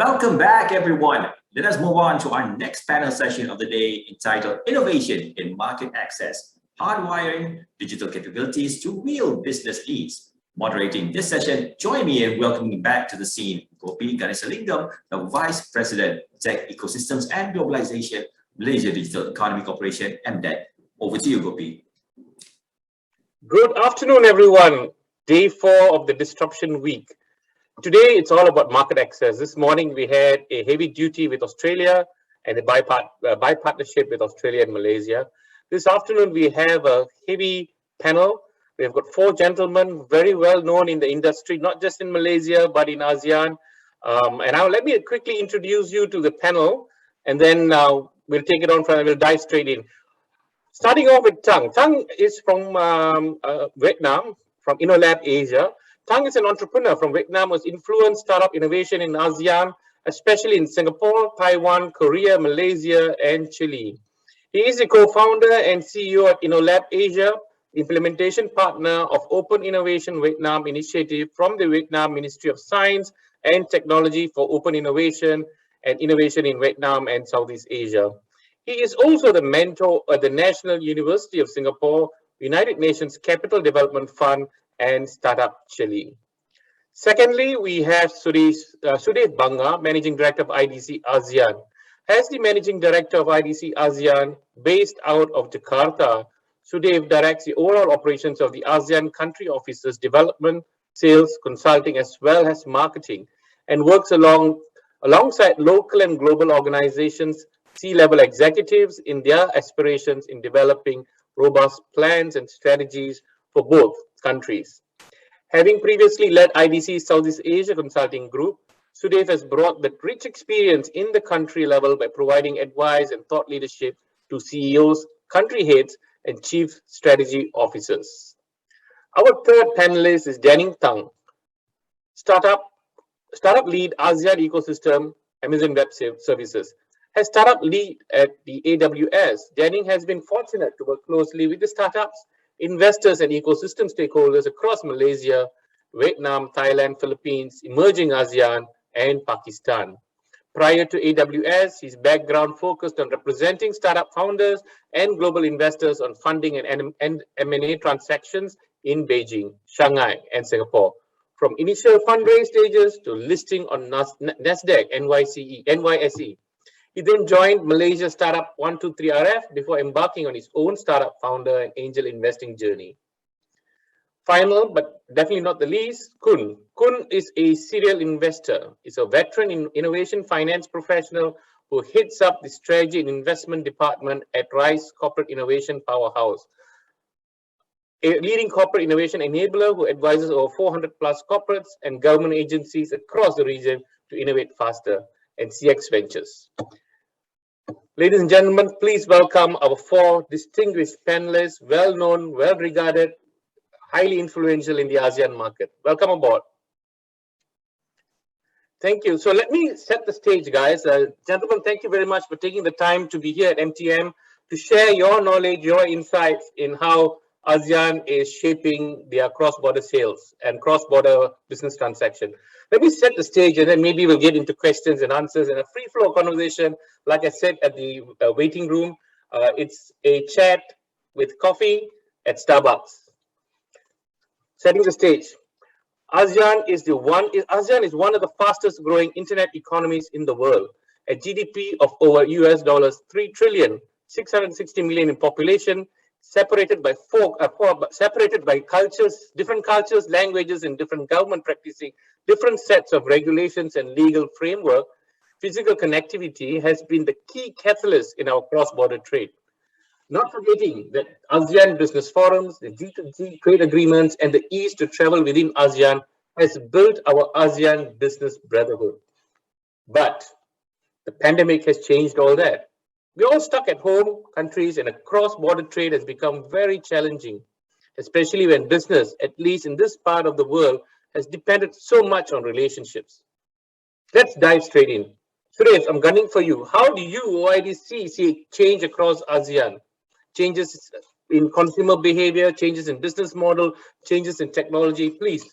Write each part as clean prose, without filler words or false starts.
Welcome back, everyone. Let us move on to our next panel session of the day entitled Innovation in Market Access, Hardwiring Digital Capabilities to Real Business Needs. Moderating this session, join me in welcoming back to the scene Gopi Ganesalingam, the Vice President, Tech Ecosystems and Globalization, Malaysia Digital Economy Corporation, MDEC. Over to you, Gopi. Good afternoon, everyone. Day 4 of the Disruption Week. Today, it's all about market access. This morning, we had a heavy duty with Australia and a bipartnership with Australia and Malaysia. This afternoon, we have a heavy panel. We've got 4 gentlemen very well known in the industry, not just in Malaysia, but in ASEAN. And now let me quickly introduce you to the panel, and then we'll take it on from, we'll dive straight in. Starting off with Thang. Thang is from Vietnam, from InnoLab Asia. Thang is an entrepreneur from Vietnam who's influenced startup innovation in ASEAN, especially in Singapore, Taiwan, Korea, Malaysia, and Chile. He is a co-founder and CEO at InnoLab Asia, implementation partner of Open Innovation Vietnam initiative from the Vietnam Ministry of Science and Technology for Open Innovation and Innovation in Vietnam and Southeast Asia. He is also the mentor at the National University of Singapore, United Nations Capital Development Fund, and Startup Chile. Secondly, we have Sudev Bangah, Managing Director of IDC ASEAN. As the Managing Director of IDC ASEAN, based out of Jakarta, Sudev directs the overall operations of the ASEAN country offices, development, sales, consulting, as well as marketing, and works alongside local and global organizations, C-level executives in their aspirations in developing robust plans and strategies for both countries. Having previously led IDC Southeast Asia Consulting Group, Sudev has brought that rich experience in the country level by providing advice and thought leadership to CEOs, country heads, and chief strategy officers. Our third panelist is Danning Tang, startup lead ASEAN ecosystem, Amazon Web Services. As startup lead at the AWS, Danning has been fortunate to work closely with the startups, investors, and ecosystem stakeholders across Malaysia, Vietnam, Thailand, Philippines, emerging ASEAN, and Pakistan. Prior to AWS, his background focused on representing startup founders and global investors on funding and M&A transactions in Beijing, Shanghai, and Singapore. From initial fundraise stages to listing on Nasdaq NYSE. He then joined Malaysia startup 123RF before embarking on his own startup founder and angel investing journey. Final, but definitely not the least, Khun. Khun is a serial investor. He's a veteran in innovation finance professional who heads up the strategy and investment department at Rice Corporate Innovation Powerhouse, a leading corporate innovation enabler who advises over 400 plus corporates and government agencies across the region to innovate faster, and CX Ventures. Ladies and gentlemen, please welcome our 4 distinguished panelists, well-known, well-regarded, highly influential in the ASEAN market. Welcome aboard. Thank you. So let me set the stage, guys. Gentlemen, thank you very much for taking the time to be here at MTM to share your knowledge, your insights in how ASEAN is shaping their cross-border sales and cross-border business transaction. Let me set the stage, and then maybe we'll get into questions and answers in a free-flow conversation. Like I said at the waiting room, it's a chat with coffee at Starbucks. Setting the stage. ASEAN is one of the fastest growing internet economies in the world. A GDP of over US dollars 3 trillion, 660 million in population, separated by cultures, different cultures, languages, and different government practicing different sets of regulations and legal framework. Physical connectivity has been the key catalyst in our cross-border trade. Not forgetting that ASEAN business forums, the G2G trade agreements, and the ease to travel within ASEAN has built our ASEAN business brotherhood. But the pandemic has changed all that. We're all stuck at home, countries, and a cross-border trade has become very challenging, especially when business, at least in this part of the world, has depended so much on relationships. Let's dive straight in. Sudev, I'm gunning for you. How do you, OIDC, see change across ASEAN? Changes in consumer behavior, changes in business model, changes in technology, please.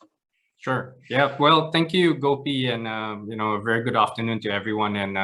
Sure. Yeah. Well, thank you, Gopi, and a very good afternoon to everyone, and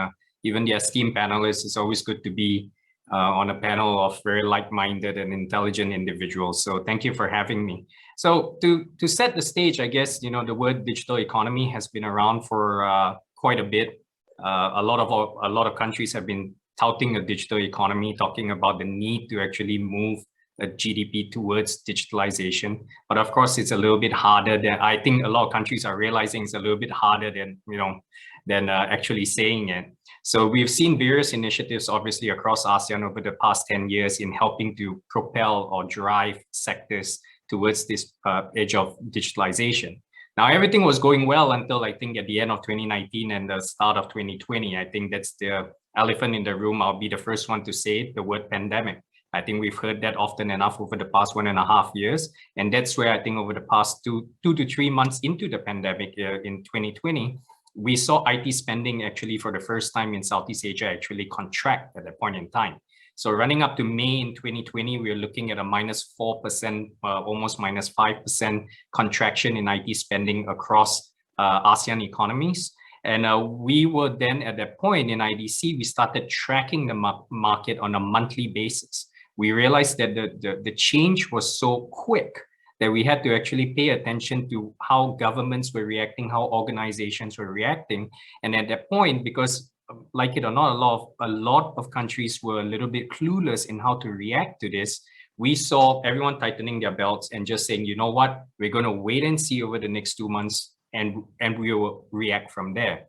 even the esteemed panelists. It's always good to be on a panel of very like-minded and intelligent individuals. So thank you for having me. So to set the stage, I guess the word digital economy has been around for quite a bit. A lot of countries have been touting a digital economy, talking about the need to actually move a GDP towards digitalization. But of course, it's a little bit harder than I think a lot of countries are realizing. It's a little bit harder than actually saying it. So we've seen various initiatives, obviously, across ASEAN over the past 10 years in helping to propel or drive sectors towards this edge of digitalization. Now, everything was going well until I think at the end of 2019 and the start of 2020. I think that's the elephant in the room. I'll be the first one to say it, the word pandemic. I think we've heard that often enough over the past 1.5 years. And that's where I think over the past two to 3 months into the pandemic in 2020, we saw IT spending actually for the first time in Southeast Asia actually contract at that point in time. So running up to May in 2020, we were looking at a -4%, almost -5% contraction in IT spending across ASEAN economies. And we were then at that point in IDC, we started tracking the market on a monthly basis. We realized that the change was so quick that we had to actually pay attention to how governments were reacting, how organizations were reacting. And at that point, because like it or not, a lot of countries were a little bit clueless in how to react to this, we saw everyone tightening their belts and just saying, you know what, we're going to wait and see over the next 2 months, and we will react from there.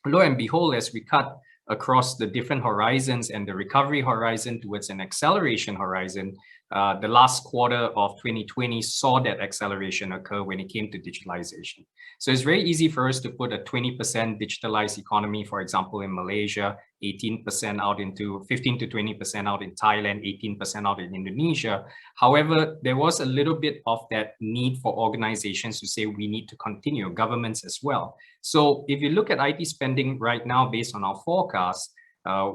Lo and behold, as we cut across the different horizons and the recovery horizon towards an acceleration horizon, the last quarter of 2020 saw that acceleration occur when it came to digitalization. So it's very easy for us to put a 20% digitalized economy, for example, in Malaysia, 18% out into 15 to 20% out in Thailand, 18% out in Indonesia. However, there was a little bit of that need for organizations to say we need to continue, governments as well. So if you look at IT spending right now based on our forecast,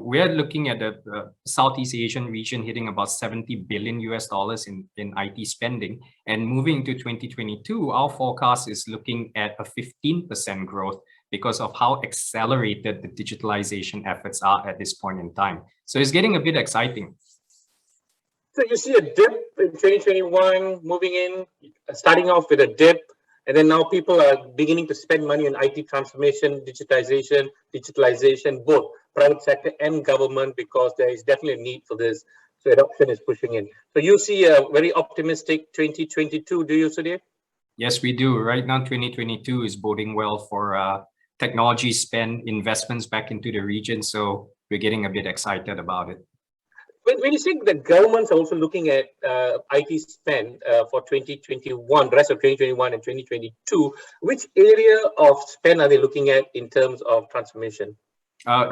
we're looking at the Southeast Asian region hitting about $70 billion in IT spending. And moving to 2022, our forecast is looking at a 15% growth because of how accelerated the digitalization efforts are at this point in time. So it's getting a bit exciting. So you see a dip in 2021, moving in, starting off with a dip, and then now people are beginning to spend money on IT transformation, digitalization, both private sector and government, because there is definitely a need for this. So adoption is pushing in. So you see a very optimistic 2022, do you, Sudev? Yes, we do. Right now, 2022 is boding well for technology spend, investments back into the region. So we're getting a bit excited about it. When you think the government's also looking at IT spend for 2021, the rest of 2021 and 2022, which area of spend are they looking at in terms of transformation?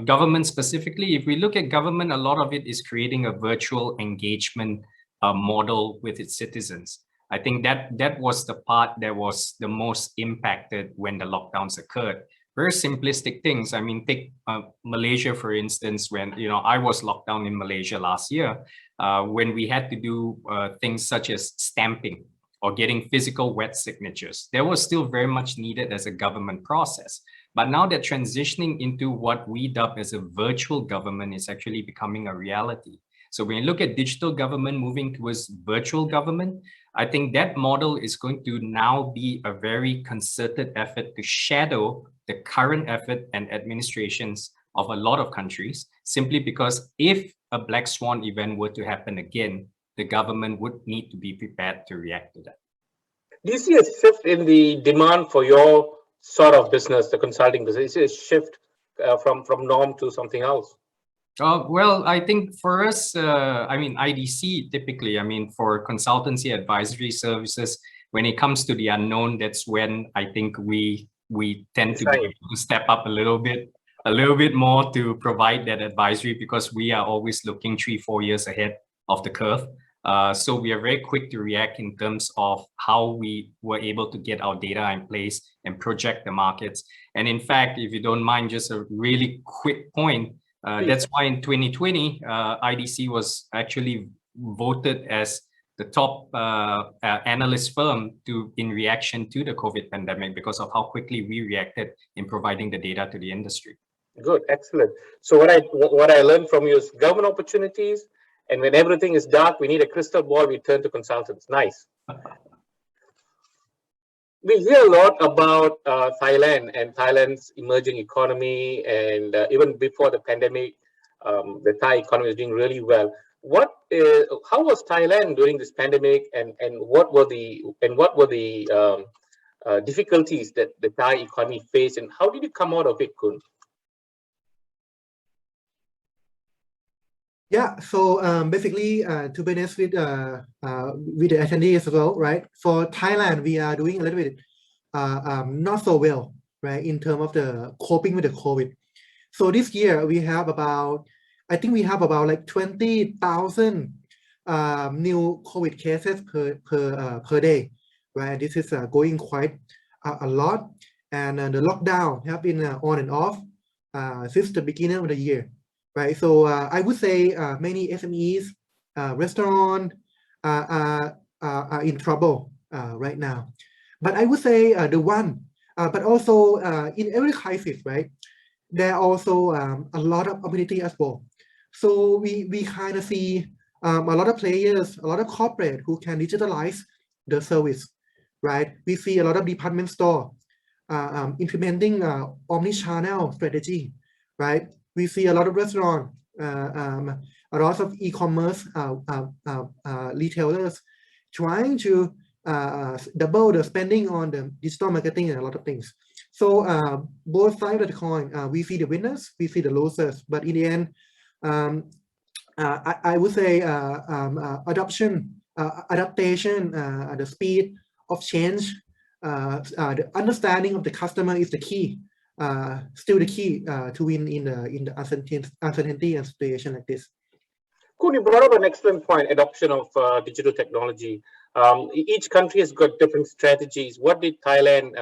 Government specifically, if we look at government, a lot of it is creating a virtual engagement model with its citizens. I think that was the part that was the most impacted when the lockdowns occurred. Very simplistic things. I mean, take Malaysia, for instance, when I was locked down in Malaysia last year, when we had to do things such as stamping or getting physical wet signatures, that was still very much needed as a government process. But now that transitioning into what we dub as a virtual government is actually becoming a reality. So when you look at digital government moving towards virtual government, I think that model is going to now be a very concerted effort to shadow the current effort and administrations of a lot of countries, simply because if a black swan event were to happen again, the government would need to be prepared to react to that. Do you see a shift in the demand for your sort of business, the consulting business? Is it a shift from norm to something else? Well, I think for us, I mean, IDC typically, I mean, for consultancy advisory services, when it comes to the unknown, that's when I think we tend to be able to step up a little bit more to provide that advisory, because we are always looking 3-4 years ahead of the curve. So we are very quick to react in terms of how we were able to get our data in place and project the markets. And in fact, if you don't mind, just a really quick point, that's why in 2020, IDC was actually voted as the top analyst firm in reaction to the COVID pandemic because of how quickly we reacted in providing the data to the industry. Good, excellent. So what I learned from you is government opportunities, and when everything is dark, we need a crystal ball, we turn to consultants. Nice. We hear a lot about Thailand and Thailand's emerging economy, and even before the pandemic, the Thai economy is doing really well. How was Thailand during this pandemic, and what were the difficulties that the Thai economy faced, and how did you come out of it, Kun? Yeah, so basically, to be honest with the attendees as well, right? For Thailand, we are doing a little bit not so well, right, in terms of the coping with the COVID. So this year we have about, I think we have about like 20,000 new COVID cases per day, right? This is going quite a lot, and the lockdown have been on and off since the beginning of the year. Right, so I would say many SMEs, restaurants are in trouble right now. But I would say but also in every crisis, right, there are also a lot of opportunity as well. So we kind of see a lot of players, a lot of corporate who can digitalize the service, right? We see a lot of department store implementing omni-channel strategy, right? We see a lot of restaurants, a lot of e-commerce retailers trying to double the spending on the digital marketing and a lot of things. So both sides of the coin, we see the winners, we see the losers. But in the end, I would say adaptation, the speed of change, the understanding of the customer is the key. Still the key to win in the uncertainty and situation like this. Cool, you brought up an excellent point, adoption of digital technology. Each country has got different strategies. What did Thailand,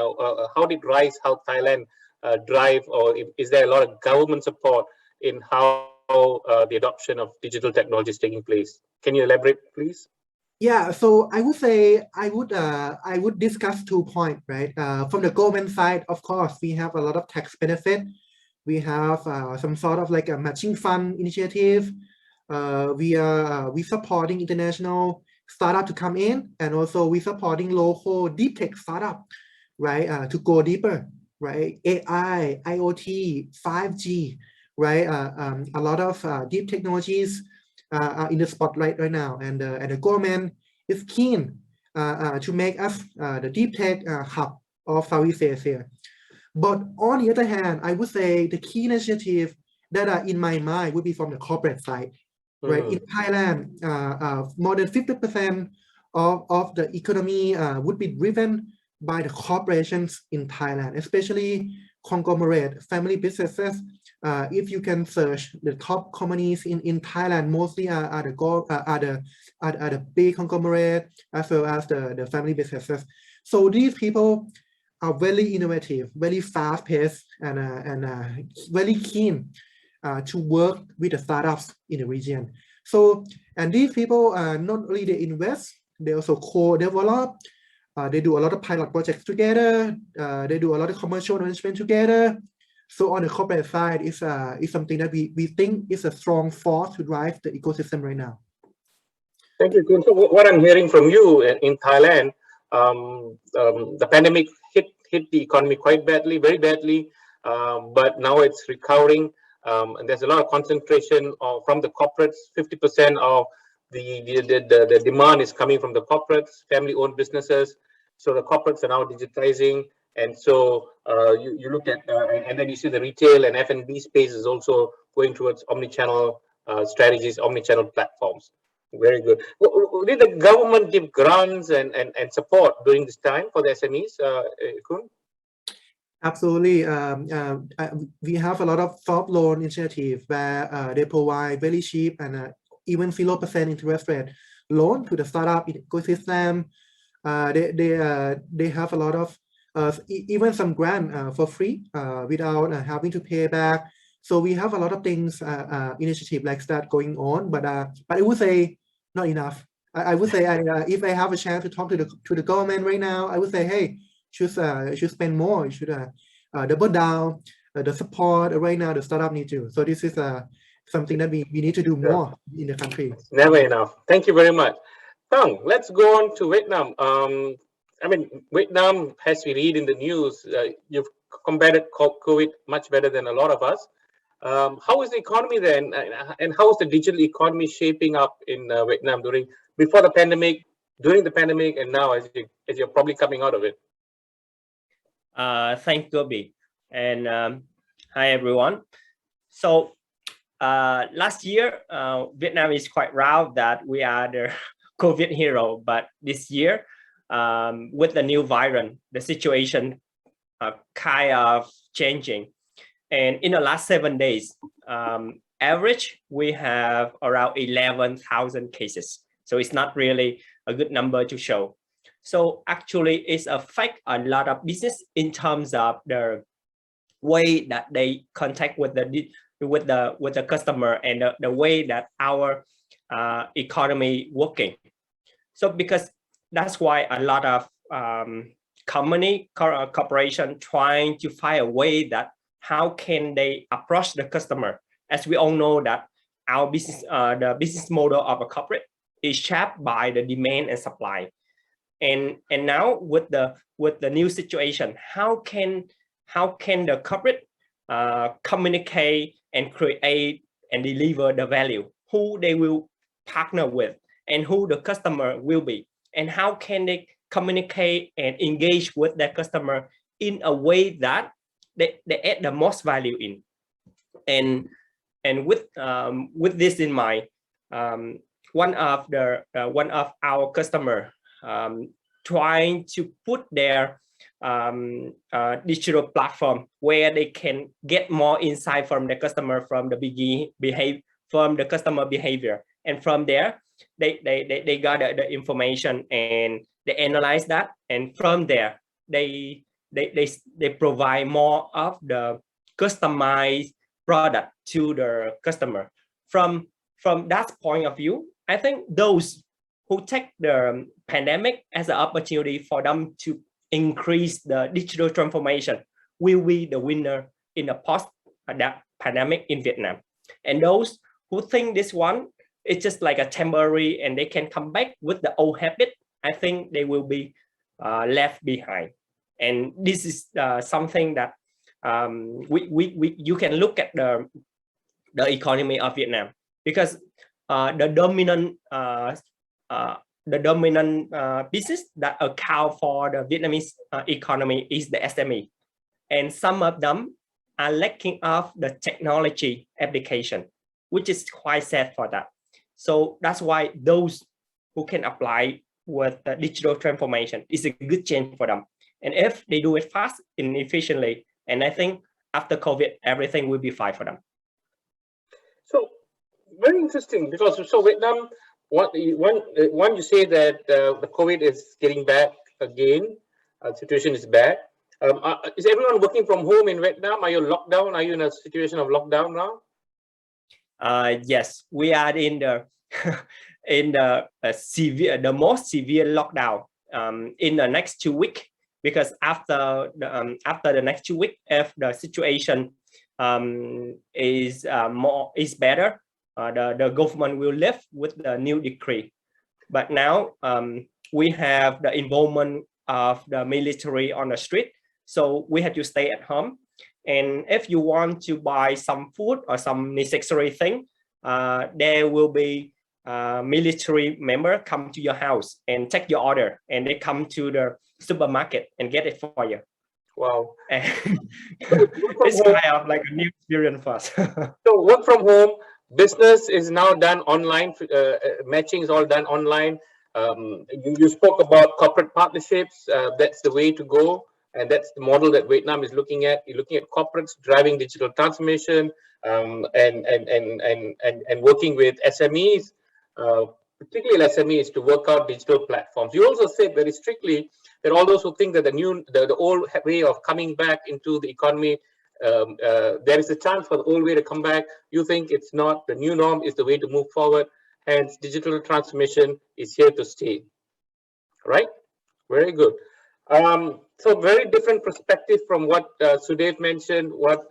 how did Thailand drive, or is there a lot of government support in how the adoption of digital technology is taking place? Can you elaborate, please? Yeah, so I would say I would discuss 2 points, right? From the government side, of course, we have a lot of tax benefit. We have some sort of like a matching fund initiative. We supporting international startup to come in, and also we supporting local deep tech startup, right? To go deeper, right? AI, IoT, 5G, right? A lot of deep technologies are in the spotlight right now, and the government is keen to make us the deep tech hub of Southeast Asia. But on the other hand, I would say the key initiative that are in my mind would be from the corporate side, right? In Thailand, more than 50% of the economy would be driven by the corporations in Thailand, especially conglomerate family businesses. If you can search the top companies in Thailand, mostly are the big conglomerate as well as the family businesses. So these people are very innovative, very fast-paced, and very keen to work with the startups in the region. So, and these people not only they invest, they also co-develop. They do a lot of pilot projects together. They do a lot of commercial arrangement together. So on the corporate side, is something that we think is a strong force to drive the ecosystem right now. Thank you, Kun. So what I'm hearing from you in Thailand, the pandemic hit the economy quite badly, very badly, but now it's recovering. And there's a lot of concentration from the corporates. 50% of the demand is coming from the corporates, family-owned businesses. So the corporates are now digitizing. And so you look at, and then you see the retail and F&B space is also going towards omni-channel strategies, omni-channel platforms. Very good. Did the government give grants and support during this time for the SMEs, Kun? Absolutely. We have a lot of soft loan initiatives where they provide very cheap and even 0% interest rate loan to the startup ecosystem. They have a lot of even some grant for free without having to pay back. So we have a lot of things, initiative like that going on, but I would say not enough. I would say if I have a chance to talk to the government right now, I would say, hey, should spend more. You should double down the support right now. The startup need to. So this is something that we need to do more in the country. It's never enough. Thank you very much. Thang, let's go on to Vietnam. I mean, Vietnam, as we read in the news, you've combated COVID much better than a lot of us. How is the economy then, and how is the digital economy shaping up in Vietnam before the pandemic, during the pandemic, and now as you're probably coming out of it? Thanks, Gopi, and hi everyone. So last year, Vietnam is quite proud that we are the COVID hero, but this year, with the new variant, the situation kind of changing. And in the last 7 days, average, we have around 11,000 cases. So it's not really a good number to show. So actually, it's affect a lot of business in terms of the way that they contact with the customer and the way that our economy working. So because that's why a lot of corporation trying to find a way that how can they approach the customer. As we all know that our business, the business model of a corporate is shaped by the demand and supply. And now with the new situation, how can the corporate communicate and create and deliver the value, who they will partner with and who the customer will be, and how can they communicate and engage with their customer in a way that they add the most value in. And with this in mind, one of our customer trying to put their digital platform where they can get more insight from the customer, from the customer behavior, and from there they gather the information and they analyze that, and from there they provide more of the customized product to the customer. From that point of view, I think those who take the pandemic as an opportunity for them to increase the digital transformation will be the winner in the post-pandemic in Vietnam. And those who think this one is just like a temporary and they can come back with the old habit, I think they will be left behind. And this is something that you can look at the economy of Vietnam, because the dominant business that account for the Vietnamese economy is the SME, and some of them are lacking of the technology application, which is quite sad for that. So that's why those who can apply with the digital transformation is a good change for them. And if they do it fast and efficiently, and I think after COVID, everything will be fine for them. So very interesting, because so Vietnam, when you say that the COVID is getting back again, situation is bad. Is everyone working from home in Vietnam? Are you locked down? Are you in a situation of lockdown now? Yes, we are in the the most severe lockdown in the next 2 weeks, because after the next 2 weeks, if the situation is better, the government will lift with the new decree. But now we have the involvement of the military on the street, so we have to stay at home. And if you want to buy some food or some necessary thing, there will be military member come to your house and take your order, and they come to the supermarket and get it for you. Wow. It's kind of like a new experience for us. So work from home, business is now done online, matching is all done online. You spoke about corporate partnerships. That's the way to go, and that's the model that Vietnam is looking at. You're looking at corporates driving digital transformation, and working with SMEs, particularly SMEs, to work out digital platforms. You also said very strictly that all those who think that the old way of coming back into the economy, there is a chance for the old way to come back. You think it's not. The new norm is the way to move forward. Hence, digital transformation is here to stay. Right? Very good. So very different perspective from what Sudev mentioned, what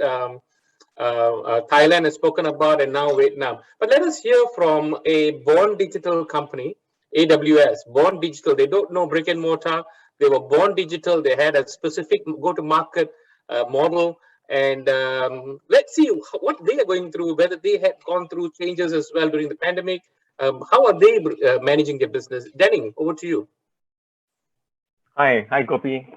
Thailand has spoken about, and now Vietnam. But let us hear from a born digital company, AWS, born digital. They don't know brick and mortar. They were born digital. They had a specific go-to-market model. And let's see what they are going through, whether they had gone through changes as well during the pandemic. How are they managing their business? Denning, over to you. Hi, Gopi.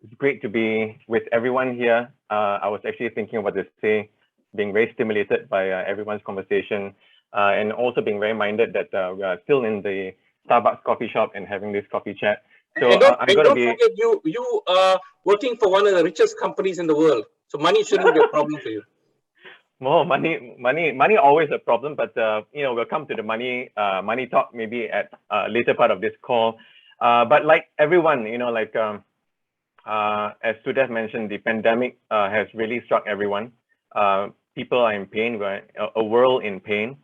It's great to be with everyone here. I was actually thinking about this day, being very stimulated by everyone's conversation, and also being very minded that we are still in the Starbucks coffee shop and having this coffee chat. So don't forget, you are working for one of the richest companies in the world, so money shouldn't be a problem for you. More money always a problem, but we'll come to the money talk maybe at later part of this call. But like everyone, as Sudev mentioned, the pandemic has really struck everyone. People are in pain, we're a world in pain.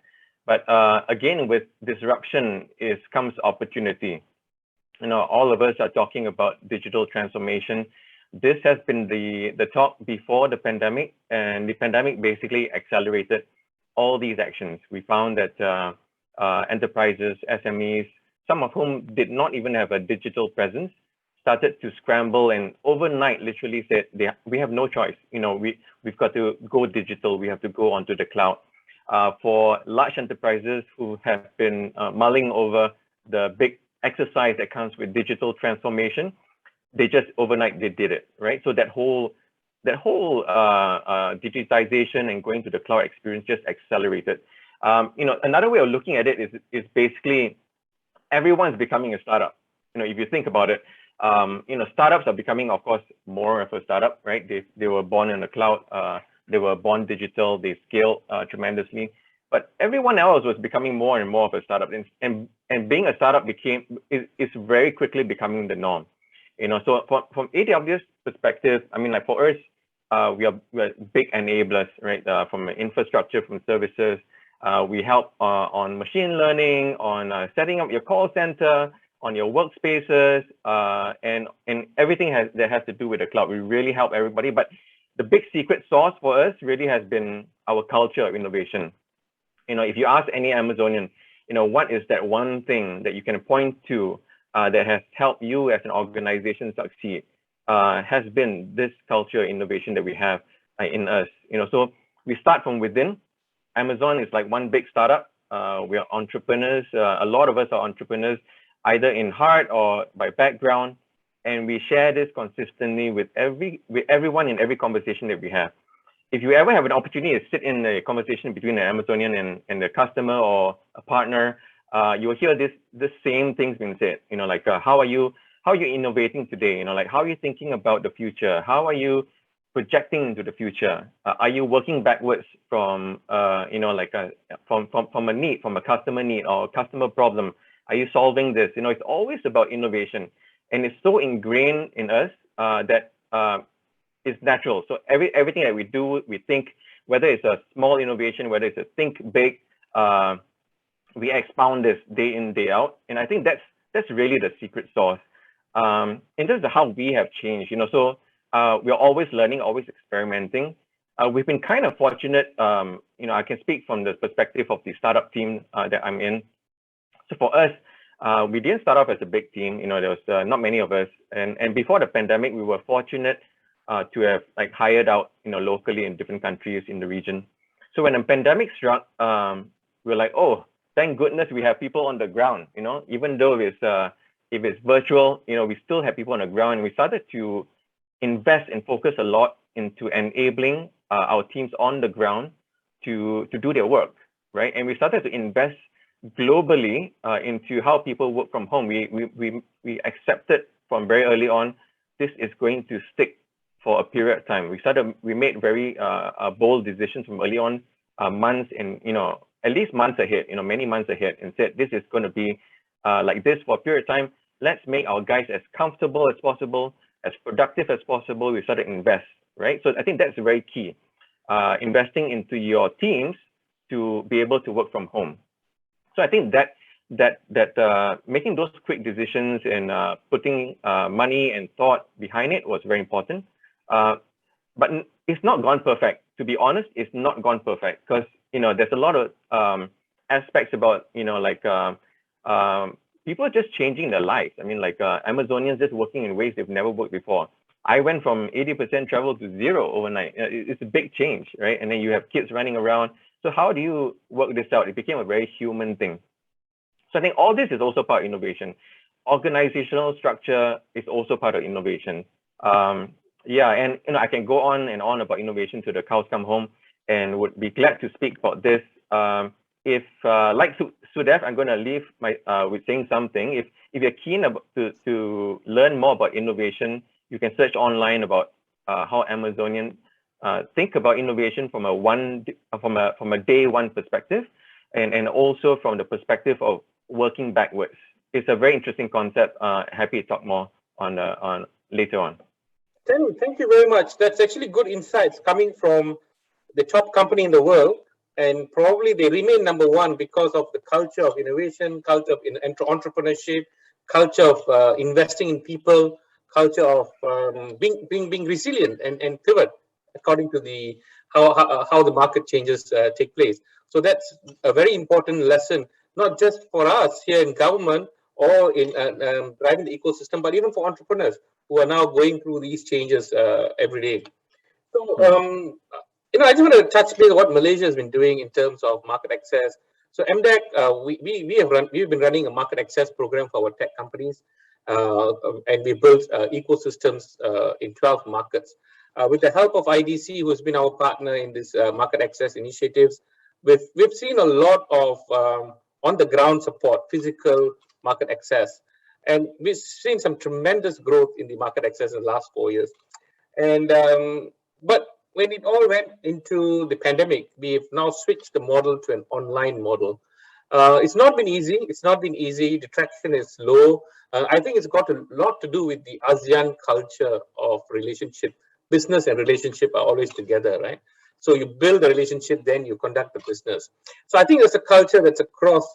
But again, with disruption comes opportunity. All of us are talking about digital transformation. This has been the talk before the pandemic, and the pandemic basically accelerated all these actions. We found that enterprises, SMEs, some of whom did not even have a digital presence, started to scramble and overnight literally said, we have no choice. We've got to go digital. We have to go onto the cloud. For large enterprises who have been mulling over the big exercise that comes with digital transformation, they just overnight they did it, right? So that whole digitization and going to the cloud experience just accelerated. Another way of looking at it is basically everyone's becoming a startup. If you think about it, startups are becoming, of course, more of a startup, right? They were born in the cloud, they were born digital, they scaled tremendously, but everyone else was becoming more and more of a startup, and being a startup is very quickly becoming the norm. So from AWS perspective, for us, we are big enablers, right? From infrastructure, from services. We help on machine learning, on setting up your call center, on your workspaces, and everything that has to do with the cloud. We really help everybody. But the big secret sauce for us really has been our culture of innovation. If you ask any Amazonian, what is that one thing that you can point to that has helped you as an organization succeed, has been this culture of innovation that we have in us. So we start from within. Amazon is like one big startup. We are entrepreneurs. A lot of us are entrepreneurs, either in heart or by background, and we share this consistently with everyone in every conversation that we have. If you ever have an opportunity to sit in a conversation between an Amazonian and the customer or a partner, you will hear this same things being said. How are you innovating today? How are you thinking about the future? How are you projecting into the future? Are you working backwards from from a need, from a customer need or a customer problem? Are you solving this? It's always about innovation, and it's so ingrained in us that it's natural. So everything that we do, we think, whether it's a small innovation, whether it's a think big, we expound this day in, day out, and I think that's really the secret sauce. In terms of how we have changed, so we're always learning, always experimenting. We've been kind of fortunate. I can speak from the perspective of the startup team that I'm in. So for us, we didn't start off as a big team. There was not many of us, and before the pandemic, we were fortunate to have hired out locally in different countries in the region. So when the pandemic struck, we were like, oh, thank goodness we have people on the ground. Even though if it's virtual, we still have people on the ground. And we started to invest and focus a lot into enabling our teams on the ground to do their work, right? And we started to invest globally into how people work from home. We accepted from very early on, this is going to stick for a period of time. We made very bold decisions from early on, months and at least months ahead, many months ahead, and said this is going to be like this for a period of time. Let's make our guys as comfortable as possible, as productive as possible. We started to invest, right? So I think that's very key. Investing into your teams to be able to work from home. So I think that making those quick decisions and putting money and thought behind it was very important. But it's not gone perfect. To be honest, it's not gone perfect because there's a lot of aspects about people are just changing their lives. I mean, like Amazonians just working in ways they've never worked before. I went from 80% travel to 0 overnight. It's a big change, right? And then you have kids running around. So how do you work this out? It became a very human thing. So I think all this is also part of innovation. Organizational structure is also part of innovation. Yeah, and I can go on and on about innovation till the cows come home, and would be glad to speak about this. If like Sudev, I'm going to leave with saying something. If you're keen to learn more about innovation, you can search online about how Amazonian think about innovation from a day one perspective, and also from the perspective of working backwards. It's a very interesting concept. Happy to talk more on later on. Thank you very much. That's actually good insights coming from the top company in the world, and probably they remain number one because of the culture of innovation, culture of entrepreneurship, culture of investing in people, culture of being resilient and pivot according to the how the market changes take place. So that's a very important lesson, not just for us here in government or in driving the ecosystem, but even for entrepreneurs who are now going through these changes every day. So, I just want to touch base on what Malaysia has been doing in terms of market access. So MDEC, we've been running a market access program for our tech companies, and we built ecosystems in 12 markets. With the help of IDC, who has been our partner in this market access initiatives, we've seen a lot of on-the-ground support, physical market access. And we've seen some tremendous growth in the market access in the last 4 years. And but when it all went into the pandemic, we've now switched the model to an online model. It's not been easy. It's not been easy. The traction is low. I think it's got a lot to do with the ASEAN culture of relationship. Business and relationship are always together, right? So you build a relationship, then you conduct the business. So I think there's a culture that's across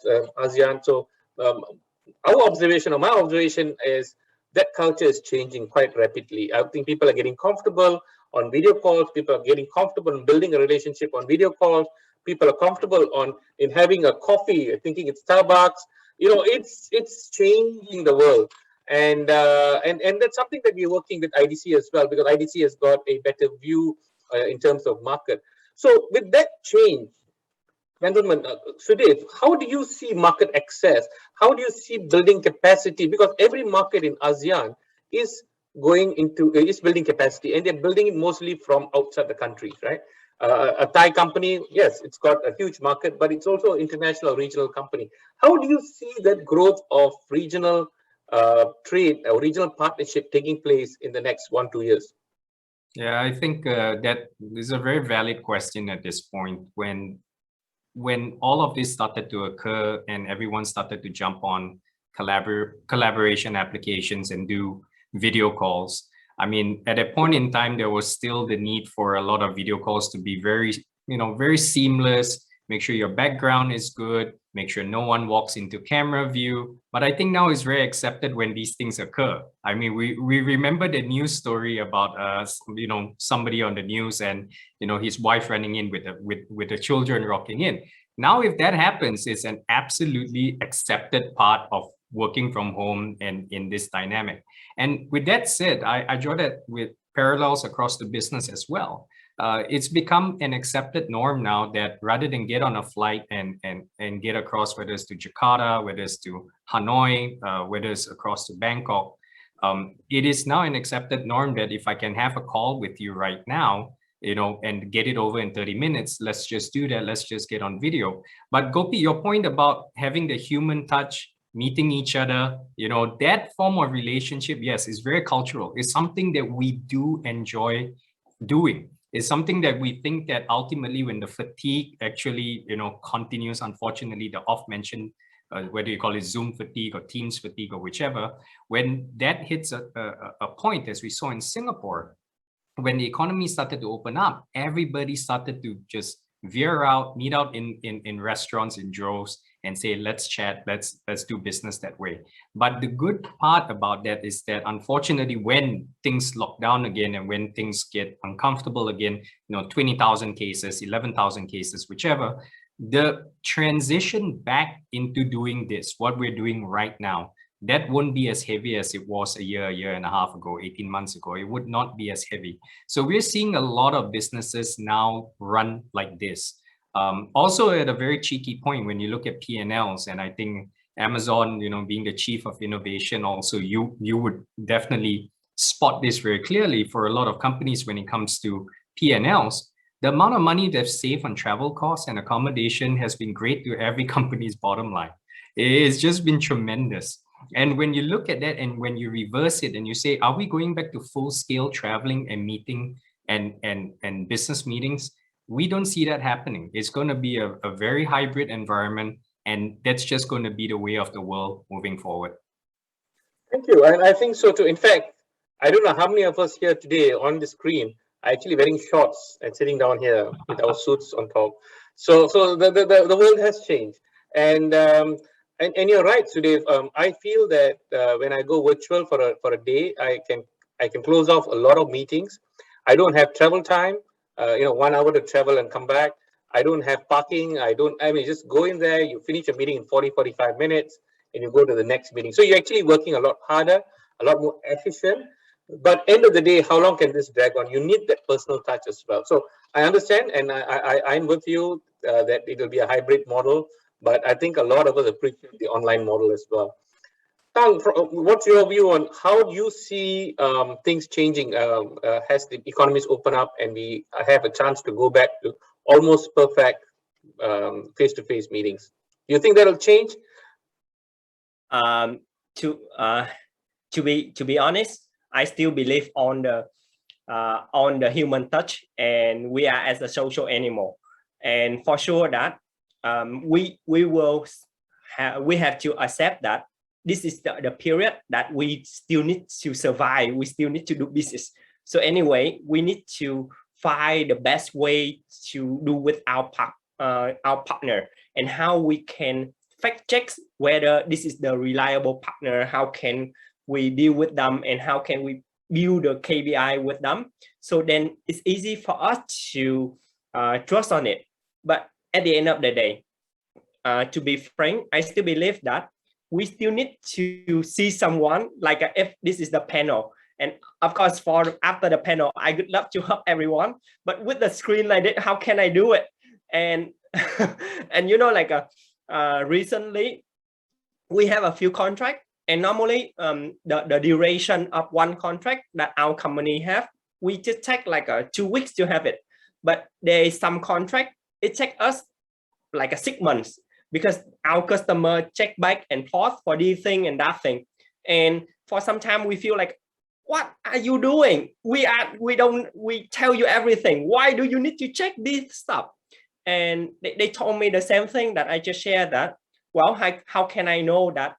ASEAN. So our observation, or my observation, is that culture is changing quite rapidly. I think people are getting comfortable on video calls. People are getting comfortable in building a relationship on video calls. People are comfortable in having a coffee, thinking it's Starbucks. It's changing the world, and that's something that we're working with IDC as well, because IDC has got a better view in terms of market. So with that change, gentlemen, Sudev, how do you see market access? How do you see building capacity? Because every market in ASEAN is building capacity, and they're building it mostly from outside the country, right? A Thai company, yes, it's got a huge market, but it's also an international, regional company. How do you see that growth of regional trade or regional partnership taking place in the next 1-2 years? Yeah, I think that is a very valid question at this point. When all of this started to occur and everyone started to jump on collaboration applications and do video calls, I mean, at a point in time, there was still the need for a lot of video calls to be very seamless. Make sure your background is good. Make sure no one walks into camera view. But I think now it's very accepted when these things occur. I mean, we remember the news story about somebody on the news and his wife running in with the children rocking in. Now, if that happens, it's an absolutely accepted part of working from home and in this dynamic. And with that said, I draw that with parallels across the business as well. It's become an accepted norm now that rather than get on a flight and get across, whether it's to Jakarta, whether it's to Hanoi, whether it's across to Bangkok, it is now an accepted norm that if I can have a call with you right now, and get it over in 30 minutes, let's just do that. Let's just get on video. But Gopi, your point about having the human touch, meeting each other, that form of relationship, yes, is very cultural. It's something that we do enjoy doing. It's something that we think that ultimately when the fatigue actually, continues, unfortunately, the oft-mentioned, whether you call it Zoom fatigue or Teams fatigue or whichever, when that hits a point, as we saw in Singapore, when the economy started to open up, everybody started to just veer out, meet out in restaurants, in droves, and say, let's chat, let's do business that way. But the good part about that is that unfortunately, when things lock down again and when things get uncomfortable again, 20,000 cases, 11,000 cases, whichever, the transition back into doing this, what we're doing right now, that won't be as heavy as it was a year and a half ago, 18 months ago. It would not be as heavy. So we're seeing a lot of businesses now run like this. Also at a very cheeky point, when you look at P&Ls, and I think Amazon, being the chief of innovation, also you would definitely spot this very clearly for a lot of companies when it comes to P&Ls. The amount of money they've saved on travel costs and accommodation has been great to every company's bottom line. It's just been tremendous. And when you look at that and when you reverse it and you say, are we going back to full-scale traveling and meeting and business meetings? We don't see that happening. It's going to be a very hybrid environment, and that's just going to be the way of the world moving forward. Thank you. And I think so too. In fact, I don't know how many of us here today on the screen are actually wearing shorts and sitting down here with our suits on top. So the world has changed. And you're right, Sudev. I feel that when I go virtual for a day, I can close off a lot of meetings. I don't have travel time. 1 hour to travel and come back. I don't have parking. Just go in there, you finish a meeting in 40-45 minutes, and you go to the next meeting. So you're actually working a lot harder, a lot more efficient. But end of the day, how long can this drag on? You need that personal touch as well. So I understand, and I'm with you that it will be a hybrid model, but I think a lot of us appreciate the online model as well. Thang, what's your view on how do you see things changing as the economies open up and we have a chance to go back to almost perfect face-to-face meetings? Do you think that'll change? To be honest, I still believe on the human touch, and we are as a social animal, and for sure that we have to accept that this is the period that we still need to survive. We still need to do business. So anyway, we need to find the best way to do with our partner, and how we can fact check whether this is the reliable partner. How can we deal with them, and how can we build a KPI with them? So then it's easy for us to trust on it. But at the end of the day, to be frank, I still believe that we still need to see someone, like if this is the panel. And of course, after the panel, I would love to help everyone. But with the screen like that, how can I do it? And recently, we have a few contracts. And normally, the duration of one contract that our company have, we just take like 2 weeks to have it. But there is some contract, it takes us like 6 months, because our customer check back and forth for this thing and that thing. And for some time we feel like, what are you doing? We tell you everything. Why do you need to check this stuff? And they told me the same thing that I just shared, that, well, how can I know that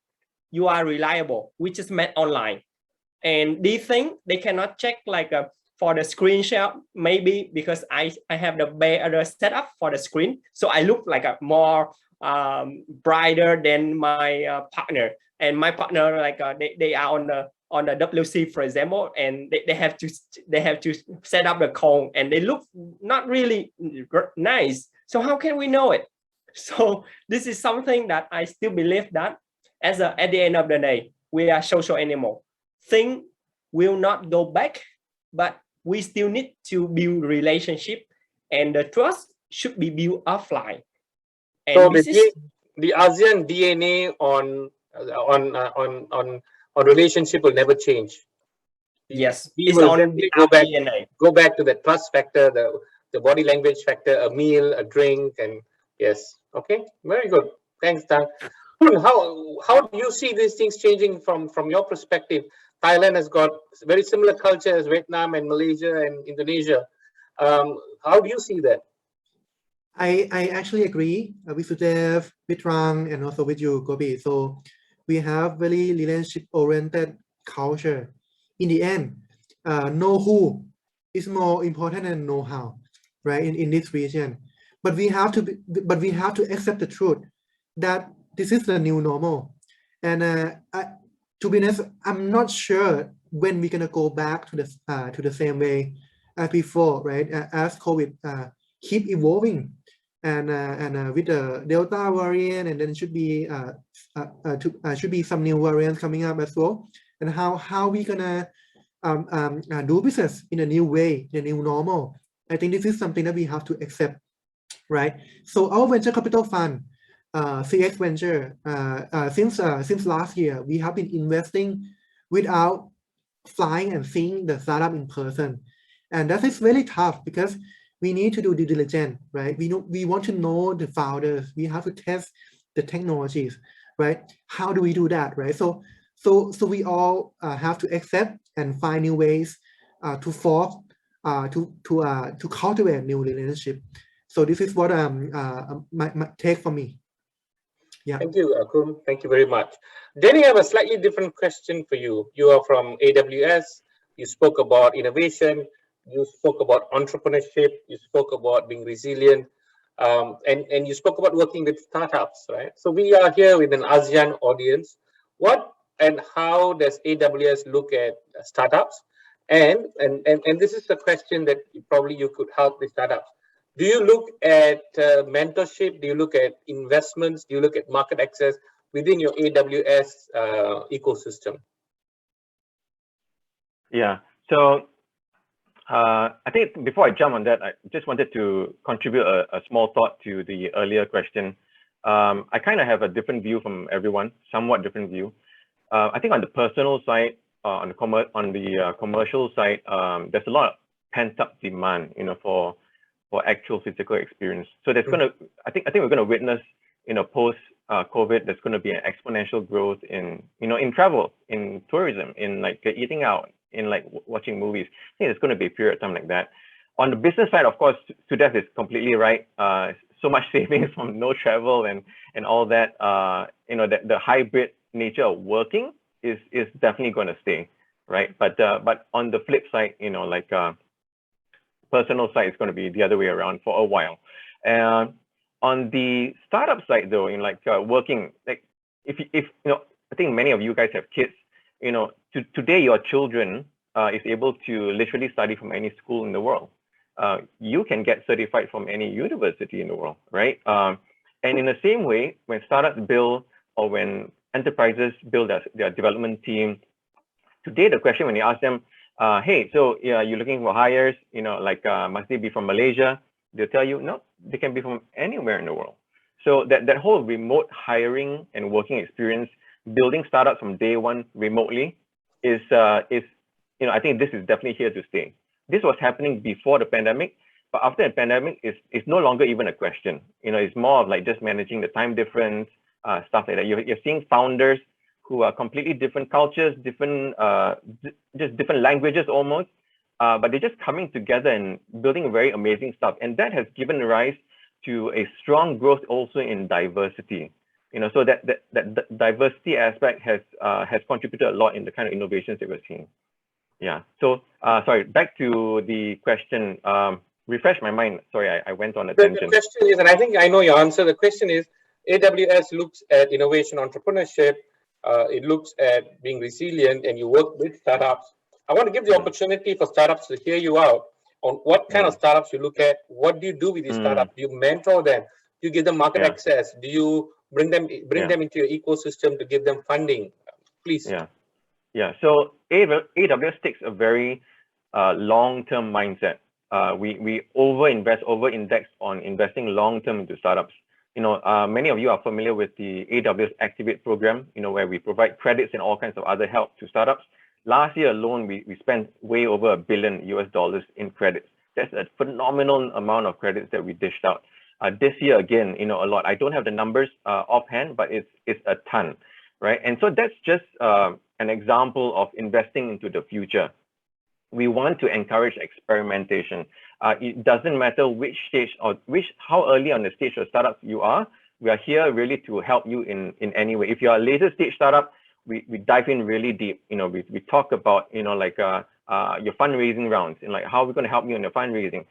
you are reliable? We just met online. And these things, they cannot check like for the screenshot, maybe because I have the better setup for the screen. So I look like a more brighter than my partner, and my partner, like they are on the WC, for example, and they have to set up the cone, and they look not really nice. So how can we know it? So this is something that I still believe that at the end of the day, we are social animal. Things will not go back, but we still need to build relationship, and the trust should be built offline. And so the ASEAN DNA on relationship will never change. Yes, we will go back to the trust factor, the body language factor, a meal, a drink, and yes. Okay, very good. Thanks, Thang. How do you see these things changing from your perspective? Thailand has got very similar culture as Vietnam and Malaysia and Indonesia. How do you see that? I actually agree with Sudev, with Rang, and also with you, Gopi. So we have very relationship-oriented culture. In the end, know who is more important than know how, right? In this region, but we have to accept the truth that this is the new normal. And to be honest, I'm not sure when we're gonna go back to the same way as before, right? As COVID keep evolving, and with the Delta variant, and then should be some new variants coming up as well. And how we gonna do business in a new way, in a new normal. I think this is something that we have to accept, right? So our venture capital fund, CX Venture, since last year, we have been investing without flying and seeing the startup in person, and that is really tough because we need to do due diligence, right? We want to know the founders. We have to test the technologies, right? How do we do that, right? So we all have to accept and find new ways to forge, to cultivate new relationship. So this is what my take for me. Yeah. Thank you, Akum. Thank you very much. Danny, I have a slightly different question for you. You are from AWS. You spoke about innovation. You spoke about entrepreneurship. You spoke about being resilient. And you spoke about working with startups, right? So we are here with an ASEAN audience. What and how does AWS look at startups? And this is a question that probably you could help the startups. Do you look at mentorship? Do you look at investments? Do you look at market access within your AWS ecosystem? Yeah. So I think before I jump on that, I just wanted to contribute a small thought to the earlier question. I kind of have a different view from everyone, somewhat different view. I think on the personal side, on the commercial side, there's a lot of pent-up demand, for actual physical experience. So there's going to, I think we're going to witness, post COVID, there's going to be an exponential growth in, in travel, in tourism, in like eating out, in like watching movies. I think there's going to be a period of time like that. On the business side, of course, Sudev is completely right. So much savings from no travel and all that. The hybrid nature of working is definitely going to stay, right? But on the flip side, personal side is going to be the other way around for a while. On the startup side, though, working, like if I think many of you guys have kids. Today your children is able to literally study from any school in the world. You can get certified from any university in the world, right? And in the same way, when startups build or when enterprises build their development team, today the question when you ask them, hey, so you're looking for hires, must they be from Malaysia? They'll tell you, no, they can be from anywhere in the world. So that whole remote hiring and working experience, building startups from day one remotely is I think this is definitely here to stay. This was happening before the pandemic, but after the pandemic, it's no longer even a question. It's more of like just managing the time difference, stuff like that. You're seeing founders who are completely different cultures, just different languages almost, but they're just coming together and building very amazing stuff. And that has given rise to a strong growth also in diversity. So that diversity aspect has contributed a lot in the kind of innovations that we're seeing. Yeah. So sorry, back to the question. Refresh my mind. Sorry, I went on a tangent. The question is, and I think I know your answer. The question is, AWS looks at innovation entrepreneurship. It looks at being resilient, and you work with startups. I want to give the opportunity for startups to hear you out on what kind of startups you look at. What do you do with these startups? Do you mentor them? Do you give them market access? Do you bring them into your ecosystem to give them funding? Please. Yeah. So AWS takes a very long-term mindset. We over-index on investing long-term into startups. Many of you are familiar with the AWS Activate program, where we provide credits and all kinds of other help to startups. Last year alone, we spent way over $1 billion in credits. That's a phenomenal amount of credits that we dished out. This year, again, a lot. I don't have the numbers offhand, but it's a ton, right? And so that's just an example of investing into the future. We want to encourage experimentation. It doesn't matter which stage or how early on the stage of startup you are. We are here really to help you in any way. If you're a later stage startup, we dive in really deep. We talk about your fundraising rounds, and like how we're going to help you in your fundraising.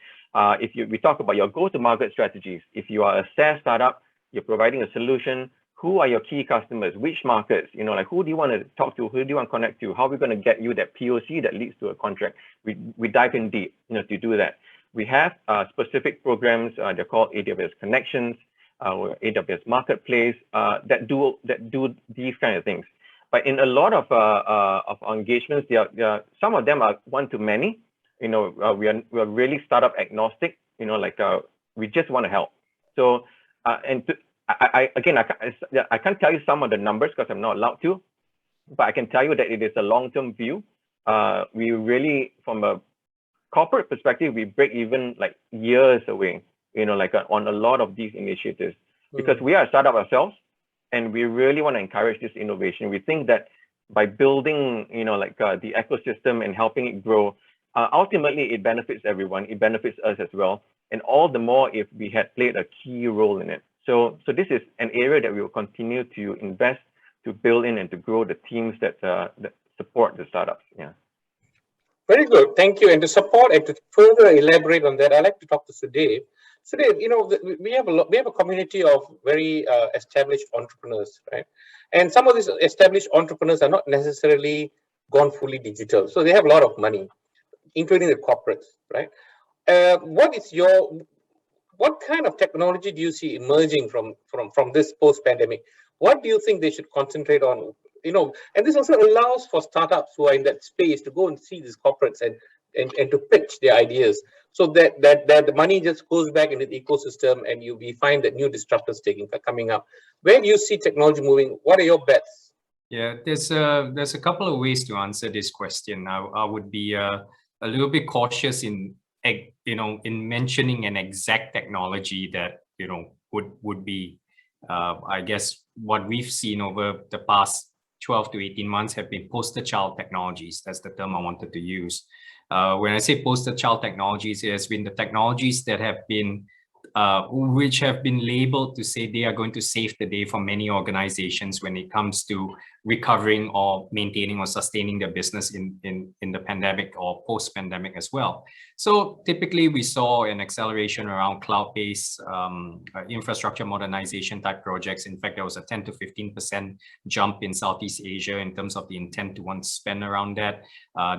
We talk about your go-to-market strategies. If you are a SaaS startup, you're providing a solution. Who are your key customers? Which markets? Like who do you want to talk to? Who do you want to connect to? How are we going to get you that POC that leads to a contract? We dive in deep, to do that. We have specific programs. They're called AWS Connections or AWS Marketplace that do these kind of things. But in a lot of engagements, some of them are one-to-many. We are really startup agnostic. We just want to help. So I can't tell you some of the numbers because I'm not allowed to, but I can tell you that it is a long-term view. We really, from a corporate perspective, we break even like years away, on a lot of these initiatives, because we are a startup ourselves, and we really want to encourage this innovation. We think that by building, the ecosystem and helping it grow, ultimately it benefits everyone. It benefits us as well, and all the more if we had played a key role in it. So this is an area that we will continue to invest, to build in, and to grow the teams that support the startups. Yeah. Very good, thank you. And to support and to further elaborate on that, I'd like to talk to Sudev. Sudev, we have a community of very established entrepreneurs, right? And some of these established entrepreneurs are not necessarily gone fully digital, so they have a lot of money, including the corporates, right? What kind of technology do you see emerging from this post-pandemic? What do you think they should concentrate on? And this also allows for startups who are in that space to go and see these corporates and to pitch their ideas, so that the money just goes back into the ecosystem, and we find that new disruptors coming up. Where do you see technology moving? What are your bets? Yeah, there's a couple of ways to answer this question. I would be a little bit cautious in mentioning an exact technology that would be I guess what we've seen over the past 12 to 18 months have been poster child technologies. That's the term I wanted to use. When I say poster child technologies, it has been the technologies that have been which have been labeled to say they are going to save the day for many organizations when it comes to recovering or maintaining or sustaining their business in the pandemic or post-pandemic as well. So typically we saw an acceleration around cloud-based infrastructure modernization type projects. In fact, there was a 10 to 15% jump in Southeast Asia in terms of the intent to want to spend around that.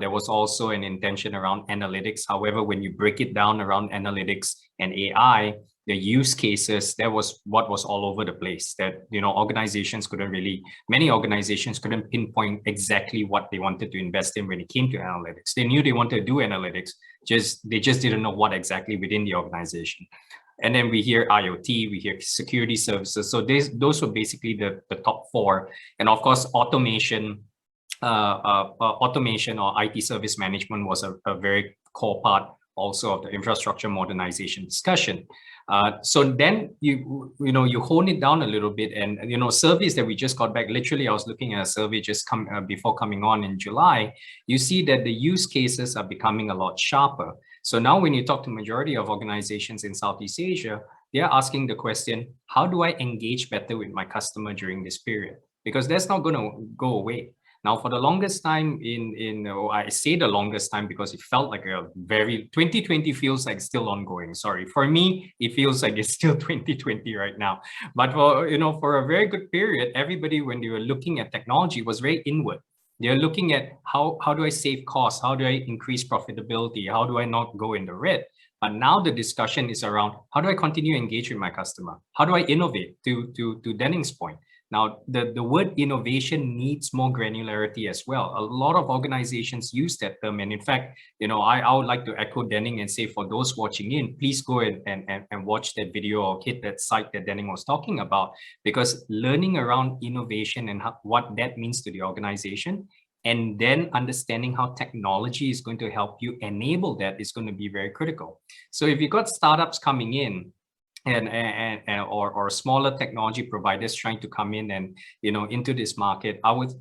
There was also an intention around analytics. However, when you break it down around analytics and AI, the use cases, that was what was all over the place, that many organizations couldn't pinpoint exactly what they wanted to invest in when it came to analytics. They knew they wanted to do analytics, they just didn't know what exactly within the organization. And then we hear IoT, we hear security services. So those were basically the top four. And of course, automation or IT service management was a very core part also of the infrastructure modernization discussion. So then you hone it down a little bit, and surveys that we just got back. Literally, I was looking at a survey just before coming on in July. You see that the use cases are becoming a lot sharper. So now when you talk to majority of organizations in Southeast Asia, they're asking the question, how do I engage better with my customer during this period? Because that's not going to go away. Now, for the longest time I say the longest time because it felt like 2020 feels like still ongoing. Sorry, for me, it feels like it's still 2020 right now. But for a very good period, everybody, when they were looking at technology, was very inward. They're looking at how do I save costs? How do I increase profitability? How do I not go in the red? But now the discussion is around how do I continue to engage with my customer? How do I innovate? To Denning's point. Now, the word innovation needs more granularity as well. A lot of organizations use that term. And in fact, I would like to echo Denning and say, for those watching in, please go and watch that video or hit that site that Denning was talking about, because learning around innovation and what that means to the organization, and then understanding how technology is going to help you enable that is going to be very critical. So if you've got startups coming in, or smaller technology providers trying to come in and into this market, I would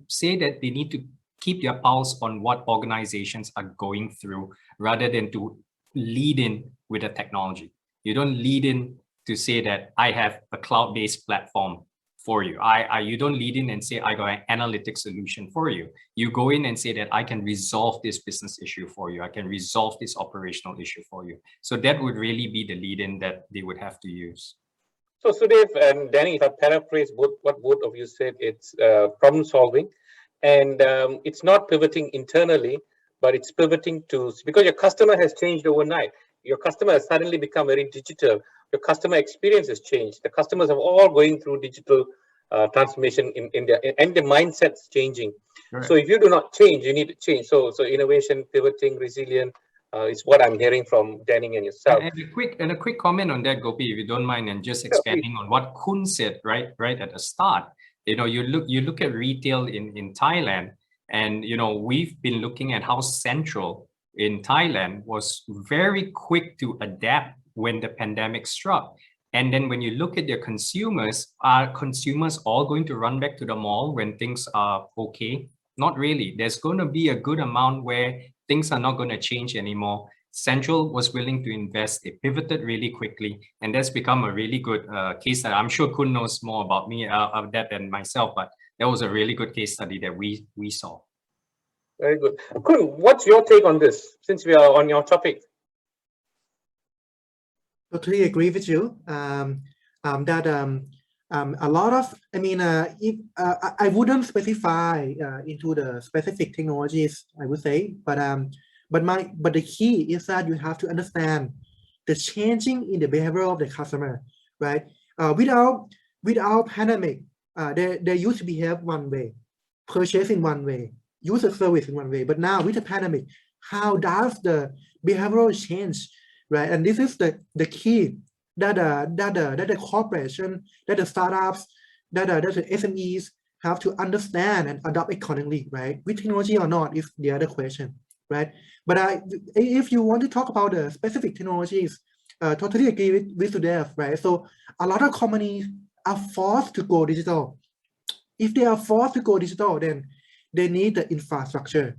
say that they need to keep their pulse on what organizations are going through, rather than to lead in with a technology. You don't lead in to say that I have a cloud-based platform for you. You don't lead in and say, I got an analytic solution for you. You go in and say that I can resolve this business issue for you. I can resolve this operational issue for you. So that would really be the lead in that they would have to use. So Sudev and Danny, if I paraphrase what both of you said, it's problem solving, and it's not pivoting internally, but it's pivoting to, because your customer has changed overnight. Your customer has suddenly become very digital. Your customer experience has changed. The customers are all going through digital transformation in India, and the mindset's changing. Right. So if you do not change, you need to change. So innovation, pivoting, resilient is what I'm hearing from Danny and yourself. And a quick comment on that, Gopi, if you don't mind, and just expanding on what Khun said right at the start. You know, you look at retail in Thailand, and you know, we've been looking at how Central in Thailand was very quick to adapt when the pandemic struck. And then when you look at their consumers, are consumers all going to run back to the mall when things are okay? Not really. There's going to be a good amount where things are not going to change anymore. Central was willing to invest. They pivoted really quickly, and that's become a really good case study. I'm sure Khun knows more about me of that than myself, but that was a really good case study that we saw. Very good. Khun, what's your take on this, since we are on your topic? Totally agree with you. That a lot of, I mean, I wouldn't specify into the specific technologies, I would say, but the key is that you have to understand the changing in the behavior of the customer, right? Without pandemic, they used to behave one way, purchase in one way, use a service in one way. But now with the pandemic, how does the behavioral change, right? And this is the key that the corporation, that the startups, that the SMEs have to understand and adopt accordingly, right? With technology or not is the other question, right? But if you want to talk about the specific technologies, totally agree with Sudev, right? So a lot of companies are forced to go digital. If they are forced to go digital, then they need the infrastructure,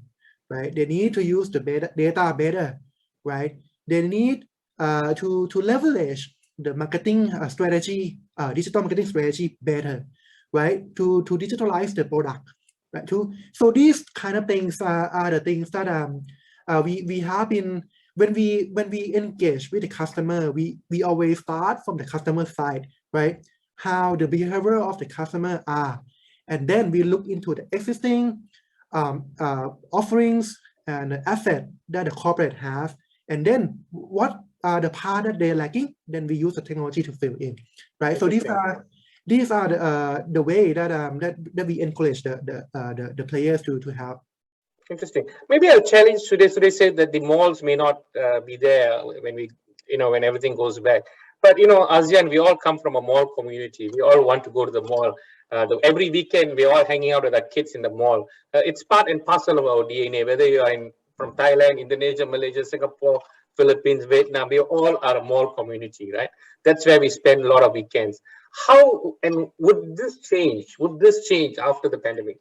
right? They need to use the data better, right? They need to leverage the marketing strategy, digital marketing strategy better, right? To digitalize the product, right? So these kind of things are the things that we have been, when we engage with the customer, we always start from the customer side, right? How the behavior of the customer are, and then we look into the existing offerings and asset that the corporate has, and then what are the part that they're lacking, then we use the technology to fill in, right? So these are the way that we encourage the players to have. Interesting. Maybe I'll challenge today. So they said that the malls may not be there when everything goes back. But ASEAN, we all come from a mall community. We all want to go to the mall. Every weekend, we're all hanging out with our kids in the mall. It's part and parcel of our DNA, whether you are from Thailand, Indonesia, Malaysia, Singapore, Philippines, Vietnam, we all are a mall community, right? That's where we spend a lot of weekends. How and would this change? Would this change after the pandemic?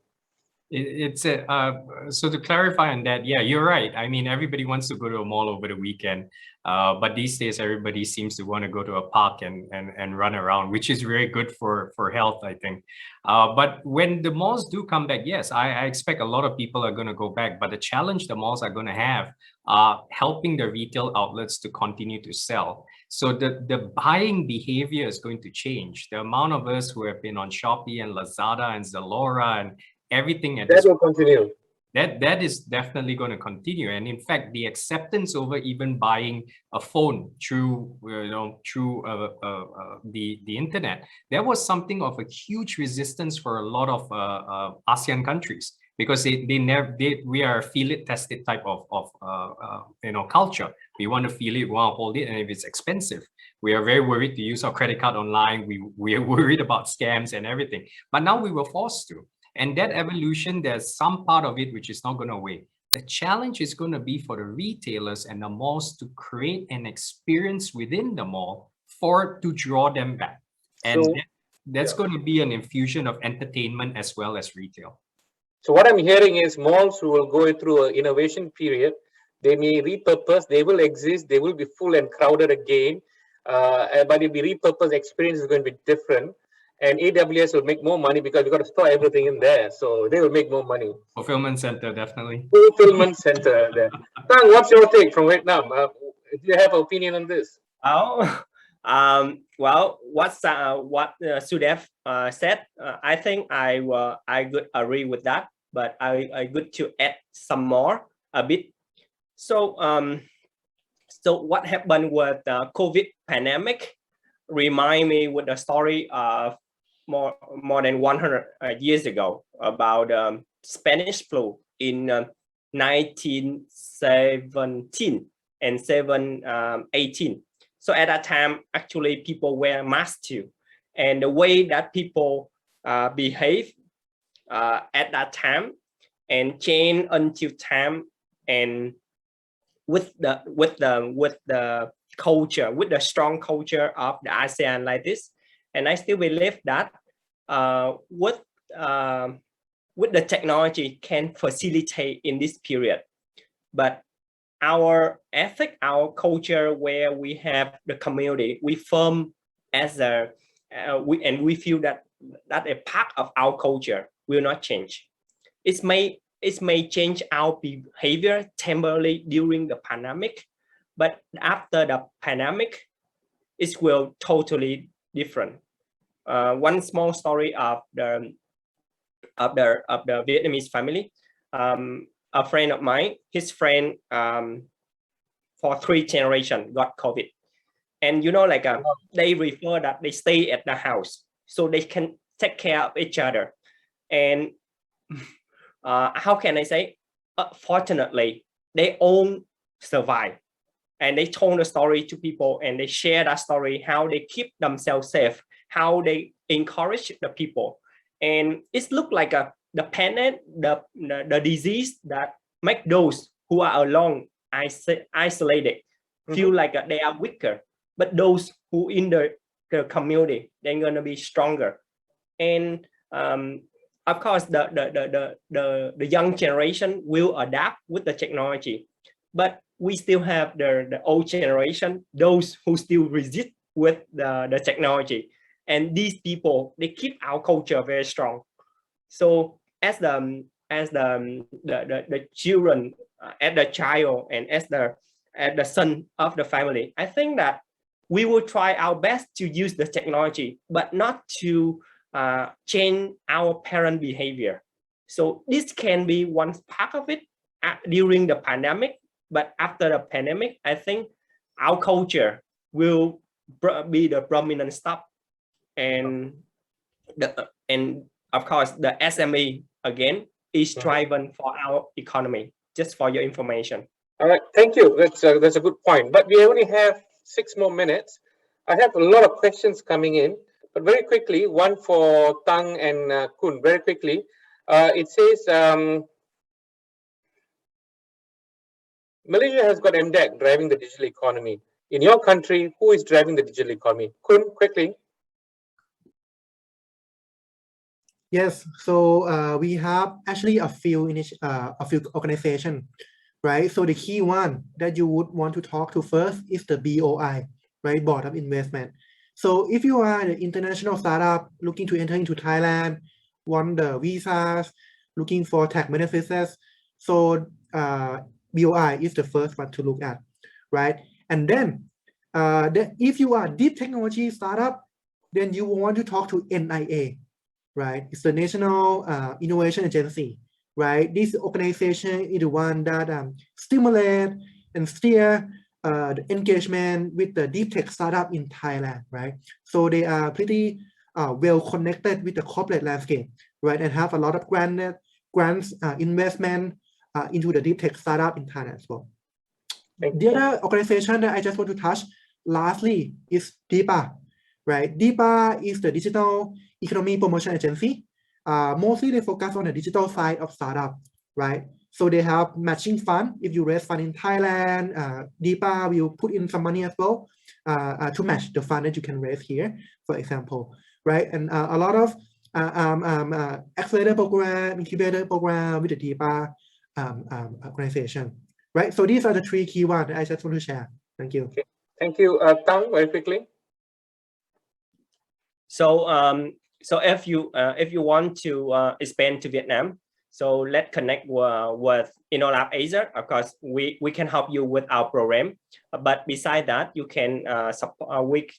So to clarify on that, yeah, you're right. I mean, everybody wants to go to a mall over the weekend, but these days everybody seems to want to go to a park and run around, which is very good for health, I think. But when the malls do come back, yes, I expect a lot of people are going to go back. But the challenge the malls are going to have are helping the retail outlets to continue to sell. So the buying behavior is going to change. The amount of us who have been on Shopee and Lazada and Zalora and everything at that will continue. That is definitely going to continue, and in fact, the acceptance over even buying a phone through the internet, there was something of a huge resistance for a lot of ASEAN countries, because we are a feel it, test it type of culture. We want to feel it, we want to hold it, and if it's expensive, we are very worried to use our credit card online. We are worried about scams and everything. But now we were forced to. And that evolution, there's some part of it which is not going to wait. The challenge is going to be for the retailers and the malls to create an experience within the mall to draw them back. And that's going to be an infusion of entertainment as well as retail. So what I'm hearing is malls who will go through an innovation period, they may repurpose, they will exist, they will be full and crowded again, but if the repurposed experience is going to be different. and AWS will make more money because we've got to store everything in there. So they will make more money. Fulfillment center, definitely. Fulfillment center there. Tang, what's your take from Vietnam? Do you have an opinion on this? Oh, well, what Sudev said, I think I could agree with that, but I good to add some more a bit. So so what happened with the COVID pandemic remind me with a story of more than 100 years ago about Spanish flu in 1917 and 718. So at that time, actually, people wear masks too, and the way that people behave at that time and change until time, and with the culture, with the strong culture of the ASEAN like this, and I still believe that with the technology can facilitate in this period, but our ethic, our culture, where we have the community, we form as a we feel that a part of our culture will not change. It may change our behavior temporarily during the pandemic, but after the pandemic, it will totally different. One small story of the Vietnamese family. A friend of mine, his friend for 3 generations got COVID, and like they refer that they stay at the house so they can take care of each other, and how can I say? Fortunately, they all survive, and they told the story to people, and they share that story how they keep themselves safe, how they encourage the people, and it looked like the pandemic, the disease that make those who are alone, isolated, feel like they are weaker, but those who in the community, they're gonna be stronger. And of course, the young generation will adapt with the technology, but we still have the old generation, those who still resist with the technology, and these people, they keep our culture very strong. So as the children, as the child, and as the son of the family, I think that we will try our best to use the technology, but not to change our parent behavior. So this can be one part of it during the pandemic, but after the pandemic, I think our culture will be the prominent stuff, and of course the SME again is driven for our economy. Just for your information. All right, thank you. That's a good point. But we only have 6 more minutes. I have a lot of questions coming in, but very quickly, one for Tang and Kun. Very quickly, it says Malaysia has got MDEC driving the digital economy. In your country, who is driving the digital economy? Kun, quickly. Yes, so we have actually a few organizations, right? So the key one that you would want to talk to first is the BOI, right? Board of Investment. So if you are an international startup looking to enter into Thailand, want the visas, looking for tax benefits, so BOI is the first one to look at, right? And then if you are a deep technology startup, then you want to talk to NIA. Right, it's the National Innovation Agency, right? This organization is the one that stimulate and steer the engagement with the deep tech startup in Thailand, right? So they are pretty well connected with the corporate landscape, right? And have a lot of grants, investment into the deep tech startup in Thailand as well. The other organization that I just want to touch lastly is DIPA, right? DIPA is the Digital Economy Promotion Agency. Mostly they focus on the digital side of startup, right? So they have matching fund. If you raise fund in Thailand, DIPA will put in some money as well to match the fund that you can raise here, for example, right? And a lot of accelerator program, incubator program with the DIPA organization, right? So these are the 3 key ones that I just want to share. Thank you. Okay. Thank you. Tang, very quickly. So So if you want to expand to Vietnam, so let's connect with InnoLab Asia. Of course, we can help you with our program. But beside that, you can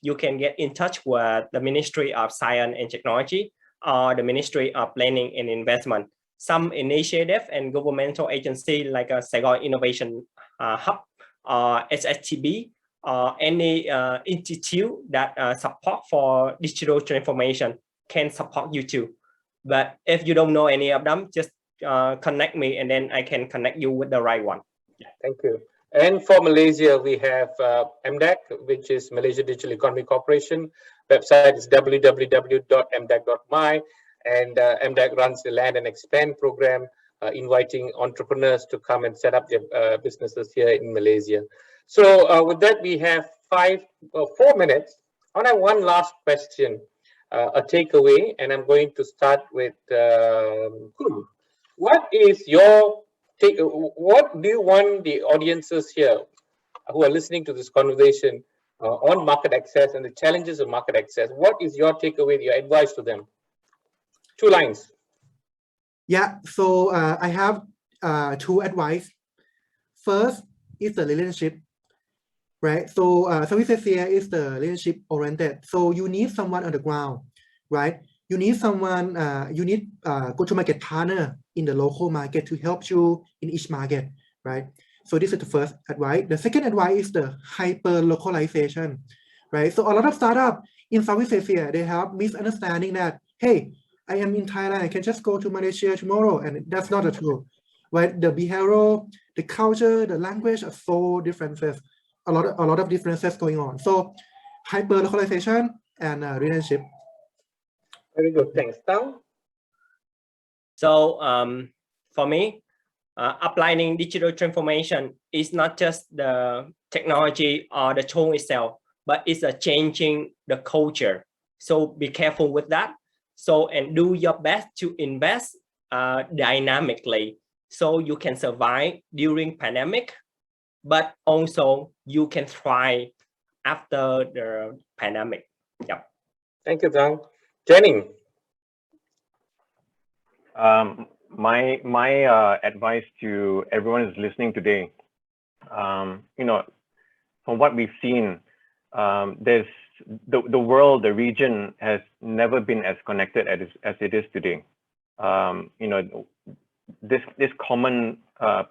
you can get in touch with the Ministry of Science and Technology or the Ministry of Planning and Investment. Some initiative and governmental agency like Saigon Innovation Hub or SSTB or any institute that support for digital transformation can support you too. But if you don't know any of them, just connect me and then I can connect you with the right one. Thank you. And for Malaysia, we have MDEC, which is Malaysia Digital Economy Corporation. Website is www.mdec.my, and MDEC runs the Land and Expand program, inviting entrepreneurs to come and set up their businesses here in Malaysia. So with that, we have 4 minutes. I have one last question, a takeaway, and I'm going to start with Huynh. What is your take? What do you want the audiences here who are listening to this conversation on market access and the challenges of market access? What is your takeaway, your advice to them? 2 lines. Yeah, so I have 2 advice. First is the relationship, right? So Southeast Asia is the relationship oriented. So you need someone on the ground, right? You need someone, you need go-to-market partner in the local market to help you in each market, right? So this is the first advice. The second advice is the hyper-localization, right? So a lot of startups in Southeast Asia, they have misunderstanding that, hey, I am in Thailand, I can just go to Malaysia tomorrow, and that's not the truth, right? The behavioral, the culture, the language are so differences, a lot of differences going on. So hyper-localization and relationship. Very good, thanks. Thang? So for me, applying digital transformation is not just the technology or the tool itself, but it's changing the culture. So be careful with that. So and do your best to invest dynamically so you can survive during pandemic, but also you can thrive after the pandemic. Yep. Thank you, Thang. Jenny. My advice to everyone who's listening today, you know, from what we've seen, there's the world, the region has never been as connected as it is today. You know, this common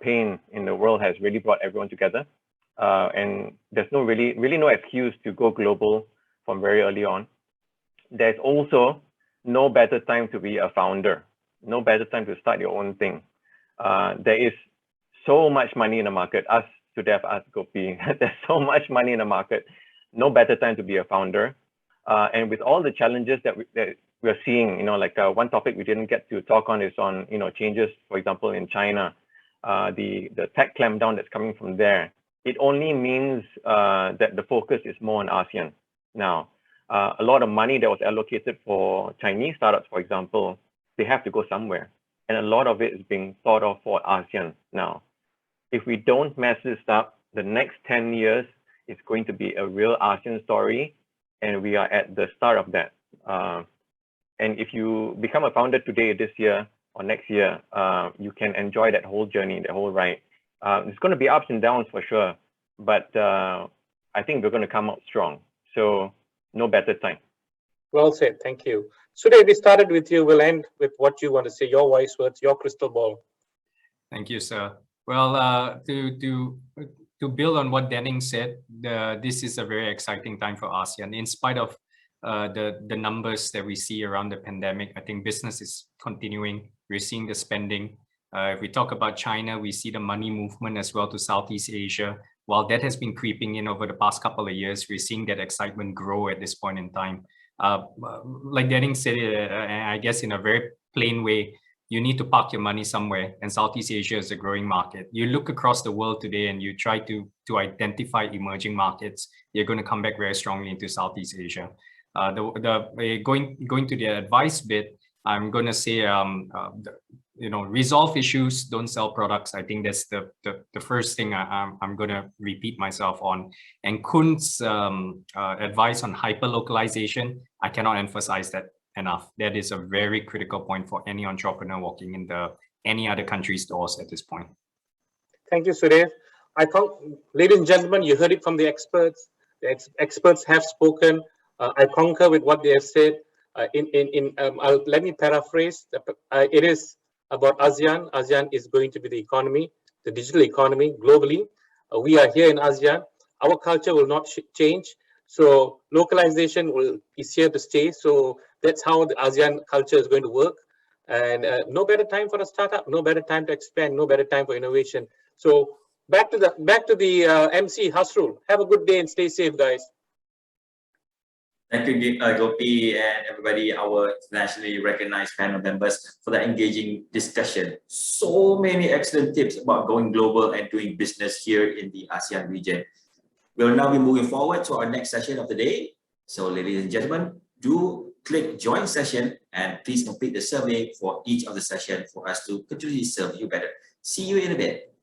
pain in the world has really brought everyone together, and there's really no excuse to go global from very early on. There's also no better time to be a founder, no better time to start your own thing. There is so much money in the market. Us, Sudev, us, Gopi, there's so much money in the market. No better time to be a founder. And with all the challenges that we're seeing, you know, like one topic we didn't get to talk on is on, you know, changes, for example, in China, the tech clampdown that's coming from there. It only means that the focus is more on ASEAN now. A lot of money that was allocated for Chinese startups, for example, they have to go somewhere. And a lot of it is being thought of for ASEAN now. If we don't mess this up, the next 10 years is going to be a real ASEAN story. And we are at the start of that. And if you become a founder today, this year, or next year, you can enjoy that whole journey, the whole ride. It's going to be ups and downs for sure. But I think we're going to come out strong. So no better time. Well said, thank you. Sudev, we started with you. We'll end with what you want to say, your wise words, your crystal ball. Thank you, sir. Well, to build on what Denning said, this is a very exciting time for ASEAN. In spite of the numbers that we see around the pandemic, I think business is continuing. We're seeing the spending. If we talk about China, we see the money movement as well to Southeast Asia. While that has been creeping in over the past couple of years, we're seeing that excitement grow at this point in time. Like Denning said, I guess in a very plain way, you need to park your money somewhere, and Southeast Asia is a growing market. You look across the world today and you try to identify emerging markets, you're going to come back very strongly into Southeast Asia. Going to the advice bit, I'm going to say, you know, resolve issues, don't sell products. I think that's the first thing I'm going to repeat myself on. And Khuyn's advice on hyper-localization, I cannot emphasize that enough. That is a very critical point for any entrepreneur walking in any other country's doors at this point. Thank you, Sudev. Ladies and gentlemen, you heard it from the experts. The experts have spoken. I concur with what they have said. Let me paraphrase. It is about ASEAN. ASEAN is going to be the economy, the digital economy globally. We are here in ASEAN. Our culture will not change. So localization is here to stay. So that's how the ASEAN culture is going to work. And no better time for a startup, no better time to expand, no better time for innovation. So back to the MC Hasrul. Have a good day and stay safe, guys. Thank you, Gopi, and everybody, our internationally recognized panel members, for the engaging discussion. So many excellent tips about going global and doing business here in the ASEAN region. We'll now be moving forward to our next session of the day. So, ladies and gentlemen, do click join session and please complete the survey for each of the sessions for us to continually serve you better. See you in a bit.